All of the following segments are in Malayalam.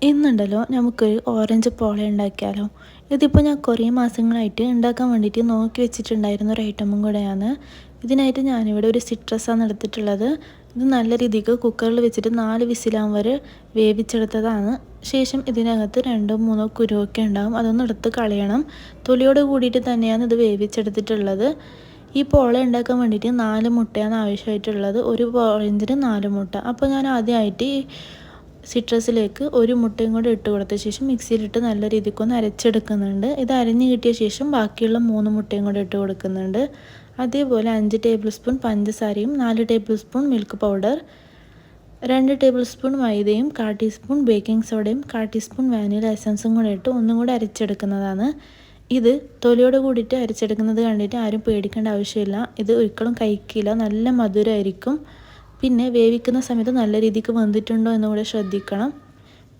ഇന്നുണ്ടല്ലോ നമുക്കൊരു ഓറഞ്ച് പോള ഉണ്ടാക്കിയാലോ. ഇതിപ്പോൾ ഞാൻ കുറേ മാസങ്ങളായിട്ട് ഉണ്ടാക്കാൻ വേണ്ടിയിട്ട് നോക്കി വെച്ചിട്ടുണ്ടായിരുന്ന ഒരു ഐറ്റമും കൂടെയാണ്. ഇതിനായിട്ട് ഞാനിവിടെ ഒരു സിട്രസാണ് എടുത്തിട്ടുള്ളത്. ഇത് നല്ല രീതിക്ക് കുക്കറിൽ വെച്ചിട്ട് 4 വിസിലാകും വരെ വേവിച്ചെടുത്തതാണ്. ശേഷം ഇതിനകത്ത് 2-3 കുരുവൊക്കെ ഉണ്ടാകും, അതൊന്ന് എടുത്ത് കളയണം. തൊലിയോട് കൂടിയിട്ട് തന്നെയാണ് ഇത് വേവിച്ചെടുത്തിട്ടുള്ളത്. ഈ പോള ഉണ്ടാക്കാൻ വേണ്ടിയിട്ട് 4 മുട്ടയാണ് ആവശ്യമായിട്ടുള്ളത്. ഒരു ഓറഞ്ചിന് 4 മുട്ട. അപ്പോൾ ഞാൻ ആദ്യമായിട്ട് സിട്രസിലേക്ക് ഒരു മുട്ടയും കൂടി ഇട്ട് കൊടുത്ത ശേഷം മിക്സിയിലിട്ട് നല്ല രീതിക്കൊന്ന് അരച്ചെടുക്കുന്നുണ്ട്. ഇത് അരഞ്ഞ് കിട്ടിയ ശേഷം ബാക്കിയുള്ള 3 മുട്ടയും കൂടി ഇട്ട് കൊടുക്കുന്നുണ്ട്. അതേപോലെ 5 ടേബിൾ സ്പൂൺ പഞ്ചസാരയും 4 table spoon milk powder, 2 table spoon മൈദയും 1/4 ടീസ്പൂൺ ബേക്കിംഗ് സോഡയും 1/4 ടീസ്പൂൺ വാനില എസൻസും കൂടെ ഇട്ട് ഒന്നും കൂടി അരച്ചെടുക്കുന്നതാണ്. ഇത് തൊലിയോട് കൂടിയിട്ട് അരച്ചെടുക്കുന്നത് കണ്ടിട്ട് ആരും പേടിക്കേണ്ട ആവശ്യമില്ല. ഇത് ഒരിക്കലും കഴിക്കില്ല, നല്ല മധുരമായിരിക്കും. പിന്നെ വേവിക്കുന്ന സമയത്ത് നല്ല രീതിക്ക് വെന്തിട്ടുണ്ടോ എന്നുകൂടെ ശ്രദ്ധിക്കണം.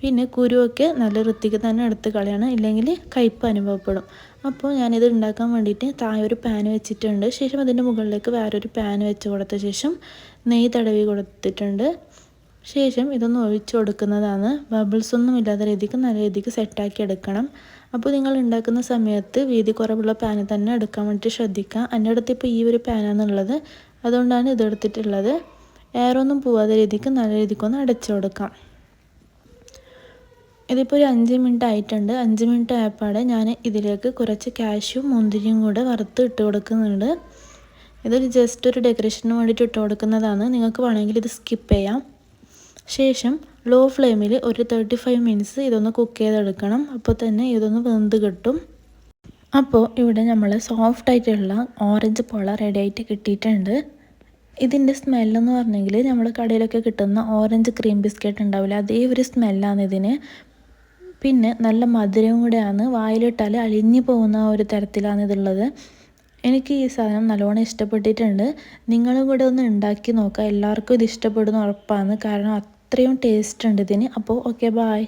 പിന്നെ കുരുവൊക്കെ നല്ല വൃത്തിക്ക് തന്നെ എടുത്ത് കളയണം, ഇല്ലെങ്കിൽ കയ്പ്പ് അനുഭവപ്പെടും. അപ്പോൾ ഞാനിത് ഉണ്ടാക്കാൻ വേണ്ടിയിട്ട് താഴെ ഒരു പാൻ വെച്ചിട്ടുണ്ട്. ശേഷം അതിൻ്റെ മുകളിലേക്ക് വേറൊരു പാൻ വെച്ച് കൊടുത്ത ശേഷം നെയ്യ് തടവി കൊടുത്തിട്ടുണ്ട്. ശേഷം ഇതൊന്ന് ഒഴിച്ചു കൊടുക്കുന്നതാണ്. ബബിൾസ് ഒന്നും ഇല്ലാത്ത രീതിക്ക് നല്ല രീതിക്ക് സെറ്റാക്കി എടുക്കണം. അപ്പോൾ നിങ്ങൾ ഉണ്ടാക്കുന്ന സമയത്ത് വീതി കുറവുള്ള പാന് തന്നെ എടുക്കാൻ വേണ്ടിയിട്ട് ശ്രദ്ധിക്കുക. എൻ്റെ അടുത്ത് ഇപ്പോൾ ഈ ഒരു പാനാണുള്ളത്, അതുകൊണ്ടാണ് ഇതെടുത്തിട്ടുള്ളത്. എയറൊന്നും പോവാതെ രീതിക്ക് നല്ല രീതിക്കൊന്ന് അടച്ചു കൊടുക്കാം. ഇതിപ്പോൾ ഒരു 5 മിനിറ്റ് ആയിട്ടുണ്ട്. 5 മിനിറ്റ് ആയപ്പാടെ ഞാൻ ഇതിലേക്ക് കുറച്ച് കാഷ്യും മുന്തിരിയും കൂടെ വറുത്ത് ഇട്ട് കൊടുക്കുന്നുണ്ട്. ഇതൊരു ജസ്റ്റ് ഒരു ഡെക്കറേഷന് വേണ്ടിയിട്ട് ഇട്ട് കൊടുക്കുന്നതാണ്. നിങ്ങൾക്ക് വേണമെങ്കിൽ ഇത് സ്കിപ്പ് ചെയ്യാം. ശേഷം ലോ ഫ്ലെയിമിൽ ഒരു 35 മിനിറ്റ്സ് ഇതൊന്ന് കുക്ക് ചെയ്തെടുക്കണം. അപ്പോൾ തന്നെ ഇതൊന്ന് വെന്ത് കിട്ടും. അപ്പോൾ ഇവിടെ നമ്മൾ സോഫ്റ്റായിട്ടുള്ള ഓറഞ്ച് പോള റെഡി ആയിട്ട് കിട്ടിയിട്ടുണ്ട്. ഇതിൻ്റെ സ്മെല്ലെന്ന് പറഞ്ഞെങ്കിൽ നമ്മൾ കടയിലൊക്കെ കിട്ടുന്ന ഓറഞ്ച് ക്രീം ബിസ്ക്കറ്റ് ഉണ്ടാവില്ല, അതേ ഒരു സ്മെല്ലാണ് ഇതിന്. പിന്നെ നല്ല മധുരവും കൂടെയാണ്, വായിലിട്ടാൽ അലിഞ്ഞു പോകുന്ന ഒരു തരത്തിലാണ് ഇതുള്ളത്. എനിക്ക് ഈ സാധനം നല്ലോണം ഇഷ്ടപ്പെട്ടിട്ടുണ്ട്. നിങ്ങളും കൂടെ ഒന്ന് ഉണ്ടാക്കി നോക്കുക, എല്ലാവർക്കും ഇത് ഇഷ്ടപ്പെടുന്ന ഉറപ്പാണ്. കാരണം അത്രയും ടേസ്റ്റ് ഉണ്ട് ഇതിന്. അപ്പോൾ ഓക്കെ, ബായ്.